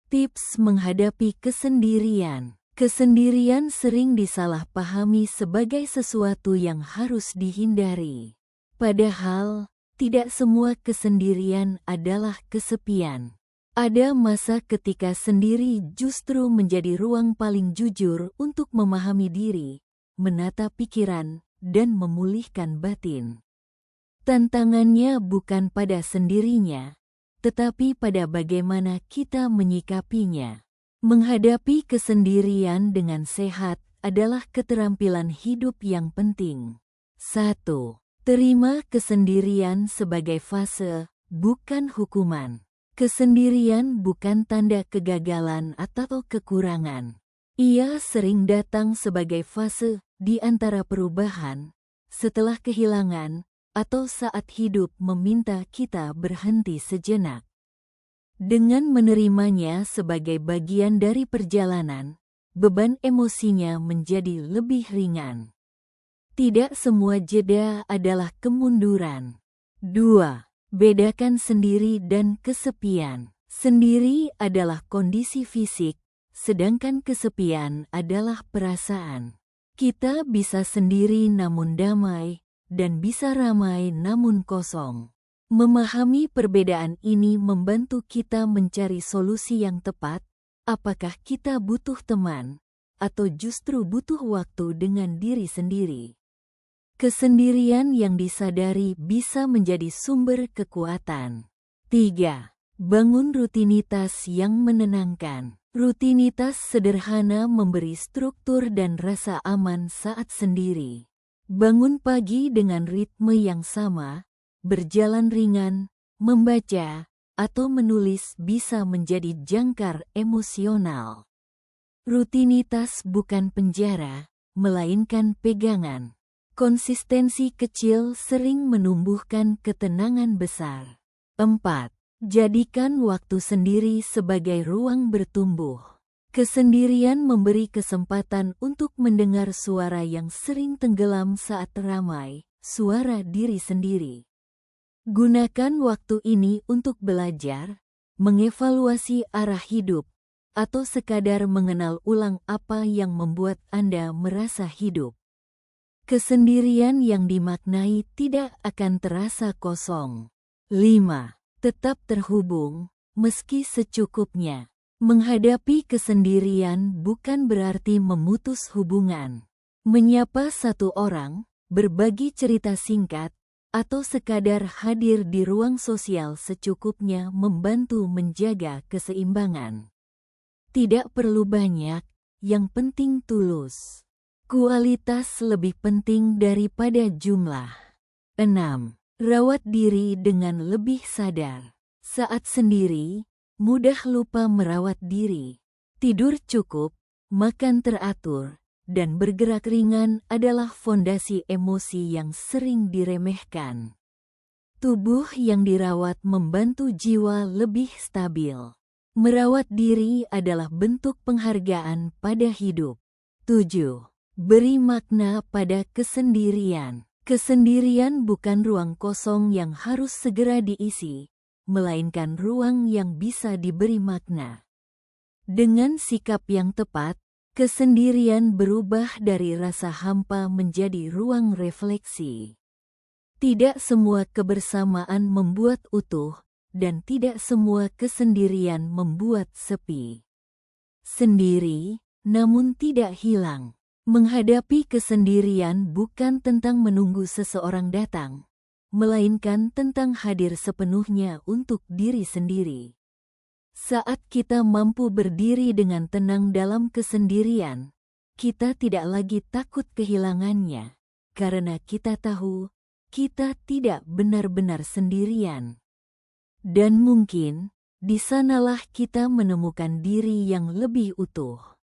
Tips menghadapi kesendirian. Kesendirian sering disalahpahami sebagai sesuatu yang harus dihindari. Padahal, tidak semua kesendirian adalah kesepian. Ada masa ketika sendiri justru menjadi ruang paling jujur untuk memahami diri, menata pikiran, dan memulihkan batin. Tantangannya bukan pada sendirinya, tetapi pada bagaimana kita menyikapinya. Menghadapi kesendirian dengan sehat adalah keterampilan hidup yang penting. 1. Terima kesendirian sebagai fase, bukan hukuman. Kesendirian bukan tanda kegagalan atau kekurangan. Ia sering datang sebagai fase di antara perubahan, setelah kehilangan, atau saat hidup meminta kita berhenti sejenak. Dengan menerimanya sebagai bagian dari perjalanan, beban emosinya menjadi lebih ringan. Tidak semua jeda adalah kemunduran. 2. Bedakan sendiri dan kesepian. Sendiri adalah kondisi fisik, sedangkan kesepian adalah perasaan. Kita bisa sendiri namun damai, dan bisa ramai namun kosong. Memahami perbedaan ini membantu kita mencari solusi yang tepat. Apakah kita butuh teman, atau justru butuh waktu dengan diri sendiri? Kesendirian yang disadari bisa menjadi sumber kekuatan. 3. Bangun rutinitas yang menenangkan. Rutinitas sederhana memberi struktur dan rasa aman saat sendiri. Bangun pagi dengan ritme yang sama, berjalan ringan, membaca, atau menulis bisa menjadi jangkar emosional. Rutinitas bukan penjara, melainkan pegangan. Konsistensi kecil sering menumbuhkan ketenangan besar. 4. Jadikan waktu sendiri sebagai ruang bertumbuh. Kesendirian memberi kesempatan untuk mendengar suara yang sering tenggelam saat ramai, suara diri sendiri. Gunakan waktu ini untuk belajar, mengevaluasi arah hidup, atau sekadar mengenal ulang apa yang membuat Anda merasa hidup. Kesendirian yang dimaknai tidak akan terasa kosong. 5. Tetap terhubung, meski secukupnya. Menghadapi kesendirian bukan berarti memutus hubungan. Menyapa satu orang, berbagi cerita singkat, atau sekadar hadir di ruang sosial secukupnya membantu menjaga keseimbangan. Tidak perlu banyak, yang penting tulus. Kualitas lebih penting daripada jumlah. 6. Rawat diri dengan lebih sadar. Saat sendiri, mudah lupa merawat diri. Tidur cukup, makan teratur, dan bergerak ringan adalah fondasi emosi yang sering diremehkan. Tubuh yang dirawat membantu jiwa lebih stabil. Merawat diri adalah bentuk penghargaan pada hidup. 7. Beri makna pada kesendirian. Kesendirian bukan ruang kosong yang harus segera diisi, melainkan ruang yang bisa diberi makna. Dengan sikap yang tepat, kesendirian berubah dari rasa hampa menjadi ruang refleksi. Tidak semua kebersamaan membuat utuh, dan tidak semua kesendirian membuat sepi. Sendiri, namun tidak hilang. Menghadapi kesendirian bukan tentang menunggu seseorang datang, melainkan tentang hadir sepenuhnya untuk diri sendiri. Saat kita mampu berdiri dengan tenang dalam kesendirian, kita tidak lagi takut kehilangannya, karena kita tahu kita tidak benar-benar sendirian. Dan mungkin, di sanalah kita menemukan diri yang lebih utuh.